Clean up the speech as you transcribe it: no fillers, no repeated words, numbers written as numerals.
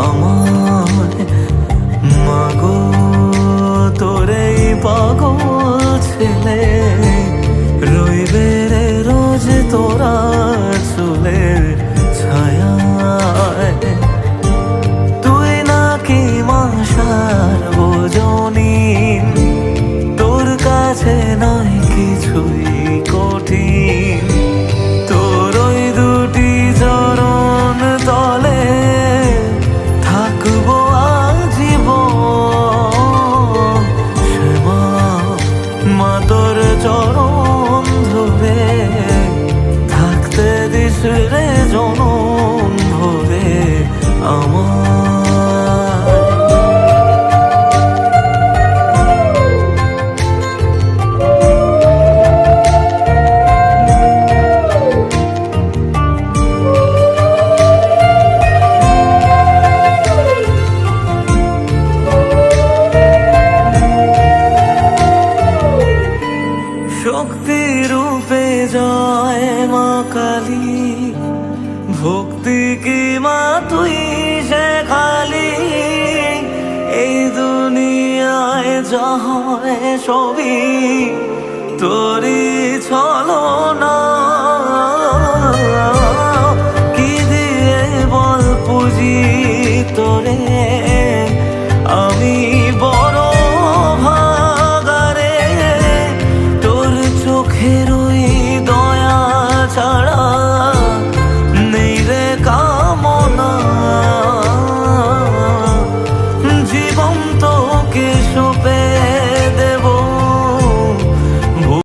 আমার মাগো তোরে পাগল ছেলে রইবে রে রোজ তোরা চুলের ছায়ায়। তুই নাকি মাসার বোঝনি তোর কাছে নয় কিছুই কঠিন। তোর ওই দুটি চরণ তলে থাকবো আজীবন। শ্যামা মা তোর চরণ ধরে থাকতে দিস রে জনম ভরে আমার। শক্তি রূপে জয় মা কালী, ভক্তি কি মা তুই শেখালি। এই দুনিয়ায় যা হয় সবই তোরই ছলনা।